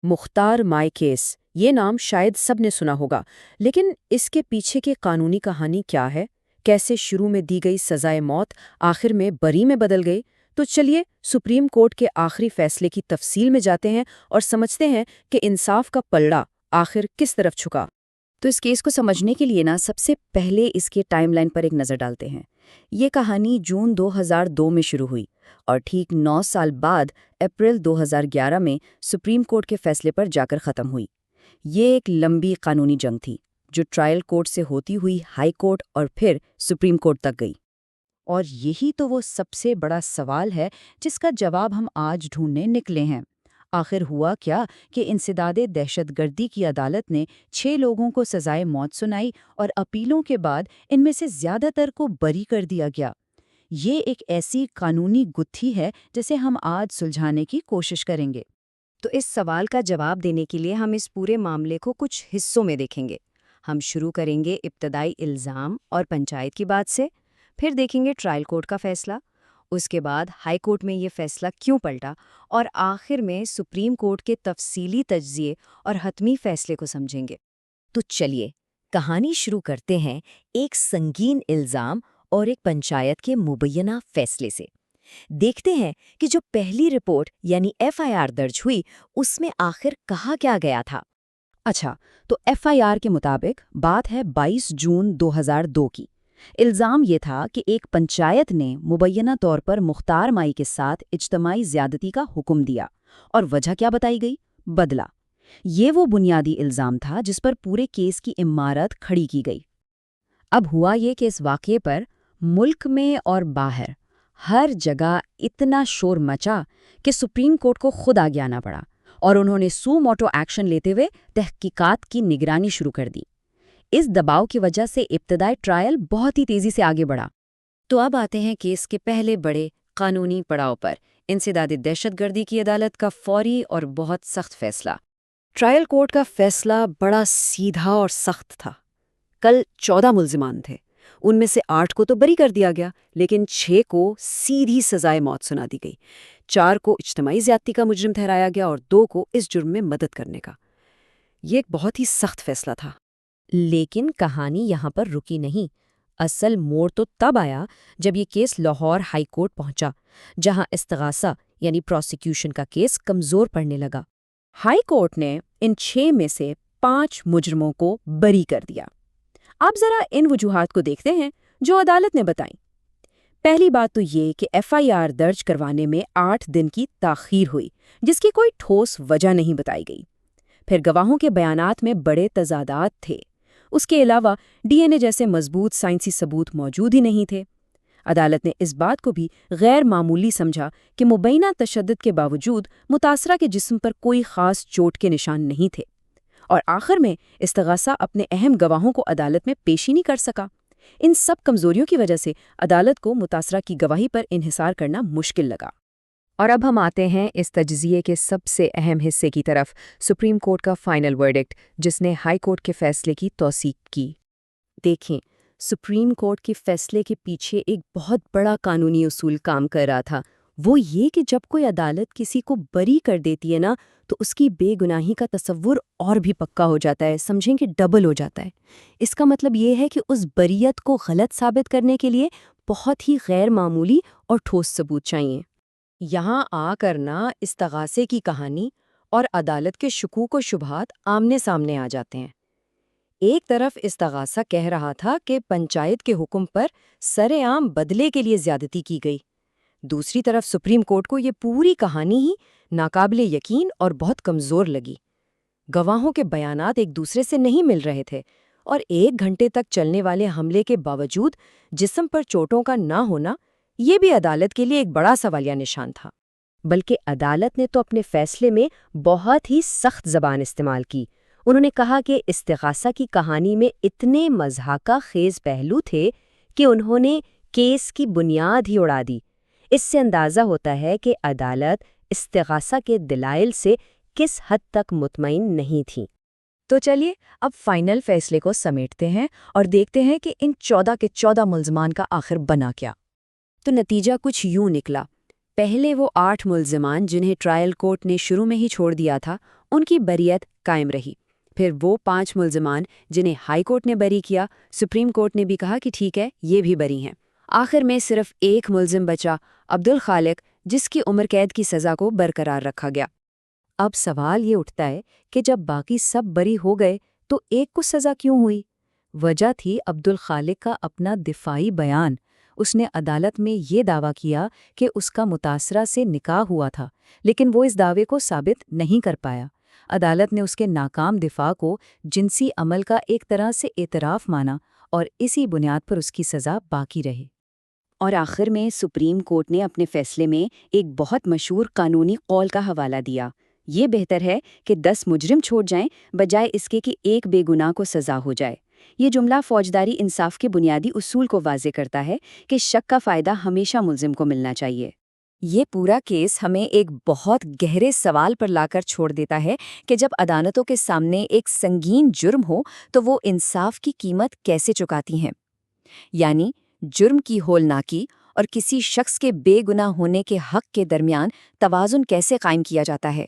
Mukhtar my case, یہ نام شاید سب نے سنا ہوگا، لیکن اس کے پیچھے کی قانونی کہانی کیا ہے؟ کیسے شروع میں دی گئی سزائے موت آخر میں بری میں بدل گئی؟ تو چلیے سپریم کورٹ کے آخری فیصلے کی تفصیل میں جاتے ہیں اور سمجھتے ہیں کہ انصاف کا پلڑا آخر کس طرف جھکا۔ تو اس کیس کو سمجھنے کے لیے سب سے پہلے اس کے ٹائم لائن پر ایک نظر ڈالتے ہیں۔ یہ کہانی جون 2002 میں شروع ہوئی اور ٹھیک 9 سال بعد اپریل 2011 میں سپریم کورٹ کے فیصلے پر جا کر ختم ہوئی۔ یہ ایک لمبی قانونی جنگ تھی جو ٹرائل کورٹ سے ہوتی ہوئی ہائی کورٹ اور پھر سپریم کورٹ تک گئی۔ اور یہی تو وہ سب سے بڑا سوال ہے جس کا جواب ہم آج ڈھونڈنے نکلے ہیں۔ آخر ہوا کیا کہ انسداد دہشت گردی کی عدالت نے 6 لوگوں کو سزائے موت سنائی اور اپیلوں کے بعد ان میں سے زیادہ تر کو بری کر دیا گیا۔ یہ ایک ایسی قانونی گتھی ہے جسے ہم آج سلجھانے کی کوشش کریں گے۔ تو اس سوال کا جواب دینے کے لیے ہم اس پورے معاملے کو کچھ حصوں میں دیکھیں گے۔ ہم شروع کریں گے ابتدائی الزام اور پنچایت کی بات سے، پھر دیکھیں گے ٹرائل کورٹ کا فیصلہ، اس کے بعد ہائی کورٹ میں یہ فیصلہ کیوں پلٹا، اور آخر میں سپریم کورٹ کے تفصیلی تجزیے اور حتمی فیصلے کو سمجھیں گے۔ تو چلیے کہانی شروع کرتے ہیں ایک سنگین الزام اور ایک پنچایت کے مبینہ فیصلے سے۔ دیکھتے ہیں کہ جو پہلی رپورٹ یعنی ایف آئی آر درج ہوئی اس میں آخر کہا کیا گیا تھا۔ اچھا، تو ایف آئی آر کے مطابق بات ہے 22 جون 2002 کی۔ الزام یہ تھا کہ ایک پنچایت نے مبینہ طور پر مختار مائی کے ساتھ اجتماعی زیادتی کا حکم دیا، اور وجہ کیا بتائی گئی؟ بدلہ۔ یہ وہ بنیادی الزام تھا جس پر پورے کیس کی عمارت کھڑی کی گئی۔ اب ہوا یہ کہ اس واقعے پر ملک میں اور باہر ہر جگہ اتنا شور مچا کہ سپریم کورٹ کو خود آگے آنا پڑا، اور انہوں نے سو موٹو ایکشن لیتے ہوئے تحقیقات کی نگرانی شروع کر دی۔ اس دباؤ کی وجہ سے ابتدائی ٹرائل بہت ہی تیزی سے آگے بڑھا۔ تو اب آتے ہیں کیس کے پہلے بڑے قانونی پڑاؤ پر، انسداد دہشت گردی کی عدالت کا فوری اور بہت سخت فیصلہ۔ ٹرائل کورٹ کا فیصلہ بڑا سیدھا اور سخت تھا۔ کل 14 ملزمان تھے، ان میں سے 8 کو تو بری کر دیا گیا، لیکن 6 کو سیدھی سزائے موت سنا دی گئی۔ 4 کو اجتماعی زیادتی کا مجرم ٹھہرایا گیا اور 2 کو اس جرم میں مدد کرنے کا۔ یہ ایک بہت ہی سخت فیصلہ تھا۔ لیکن کہانی یہاں پر رکی نہیں۔ اصل موڑ تو تب آیا جب یہ کیس لاہور ہائی کورٹ پہنچا، جہاں استغاثہ یعنی پروسیکیوشن کا کیس کمزور پڑنے لگا۔ ہائی کورٹ نے ان 6 میں سے 5 مجرموں کو بری کر دیا۔ اب ذرا ان وجوہات کو دیکھتے ہیں جو عدالت نے بتائیں۔ پہلی بات تو یہ کہ ایف آئی آر درج کروانے میں 8 دن کی تاخیر ہوئی، جس کی کوئی ٹھوس وجہ نہیں بتائی گئی۔ پھر گواہوں کے بیانات میں بڑے تضادات تھے۔ اس کے علاوہ ڈی این اے جیسے مضبوط سائنسی ثبوت موجود ہی نہیں تھے۔ عدالت نے اس بات کو بھی غیر معمولی سمجھا کہ مبینہ تشدد کے باوجود متاثرہ کے جسم پر کوئی خاص چوٹ کے نشان نہیں تھے، اور آخر میں استغاثہ اپنے اہم گواہوں کو عدالت میں پیش ہی نہیں کر سکا۔ ان سب کمزوریوں کی وجہ سے عدالت کو متاثرہ کی گواہی پر انحصار کرنا مشکل لگا۔ اور اب ہم آتے ہیں اس تجزیے کے سب سے اہم حصے کی طرف، سپریم کورٹ کا فائنل ورڈکٹ، جس نے ہائی کورٹ کے فیصلے کی توثیق کی۔ دیکھیں، سپریم کورٹ کے فیصلے کے پیچھے ایک بہت بڑا قانونی اصول کام کر رہا تھا۔ وہ یہ کہ جب کوئی عدالت کسی کو بری کر دیتی ہے تو اس کی بے گناہی کا تصور اور بھی پکا ہو جاتا ہے، سمجھیں کہ ڈبل ہو جاتا ہے۔ اس کا مطلب یہ ہے کہ اس بریت کو غلط ثابت کرنے کے لیے بہت ہی غیر معمولی اور ٹھوس ثبوت چاہیے۔ یہاں آ کر استغاثے کی کہانی اور عدالت کے شکوک و شبہات آمنے سامنے آ جاتے ہیں۔ ایک طرف استغاثہ کہہ رہا تھا کہ پنچایت کے حکم پر سر عام بدلے کے لیے زیادتی کی گئی، دوسری طرف سپریم کورٹ کو یہ پوری کہانی ہی ناقابل یقین اور بہت کمزور لگی۔ گواہوں کے بیانات ایک دوسرے سے نہیں مل رہے تھے، اور 1 گھنٹے تک چلنے والے حملے کے باوجود جسم پر چوٹوں کا نہ ہونا، یہ بھی عدالت کے لیے ایک بڑا سوالیہ نشان تھا۔ بلکہ عدالت نے تو اپنے فیصلے میں بہت ہی سخت زبان استعمال کی۔ انہوں نے کہا کہ استغاثہ کی کہانی میں اتنے مضحکہ خیز پہلو تھے کہ انہوں نے کیس کی بنیاد ہی اڑا دی۔ اس سے اندازہ ہوتا ہے کہ عدالت استغاثہ کے دلائل سے کس حد تک مطمئن نہیں تھی۔ تو چلیے اب فائنل فیصلے کو سمیٹتے ہیں اور دیکھتے ہیں کہ ان 14 کے 14 ملزمان کا آخر بنا کیا۔ تو نتیجہ کچھ یوں نکلا۔ پہلے وہ 8 ملزمان جنہیں ٹرائل کورٹ نے شروع میں ہی چھوڑ دیا تھا، ان کی بریت قائم رہی۔ پھر وہ 5 ملزمان جنہیں ہائی کورٹ نے بری کیا، سپریم کورٹ نے بھی کہا کہ ٹھیک ہے، یہ بھی بری ہیں۔ آخر میں صرف ایک ملزم بچا، عبدالخالق، جس کی عمر قید کی سزا کو برقرار رکھا گیا۔ اب سوال یہ اٹھتا ہے کہ جب باقی سب بری ہو گئے تو ایک کو سزا کیوں ہوئی؟ وجہ تھی عبدالخالق کا اپنا دفاعی بیان۔ اس نے عدالت میں یہ دعویٰ کیا کہ اس کا متاثرہ سے نکاح ہوا تھا، لیکن وہ اس دعوے کو ثابت نہیں کر پایا۔ عدالت نے اس کے ناکام دفاع کو جنسی عمل کا ایک طرح سے اعتراف مانا اور اسی بنیاد پر اس کی سزا باقی رہی۔ اور آخر میں سپریم کورٹ نے اپنے فیصلے میں ایک بہت مشہور قانونی قول کا حوالہ دیا: یہ بہتر ہے کہ 10 مجرم چھوٹ جائیں بجائے اس کے کہ ایک بے گناہ کو سزا ہو جائے۔ یہ جملہ فوجداری انصاف کے بنیادی اصول کو واضح کرتا ہے کہ شک کا فائدہ ہمیشہ ملزم کو ملنا چاہیے۔ یہ پورا کیس ہمیں ایک بہت گہرے سوال پر لا کر چھوڑ دیتا ہے کہ جب عدالتوں کے سامنے ایک سنگین جرم ہو تو وہ انصاف کی قیمت کیسے چکاتی ہیں؟ یعنی جرم کی ہولناکی اور کسی شخص کے بے گناہ ہونے کے حق کے درمیان توازن کیسے قائم کیا جاتا ہے؟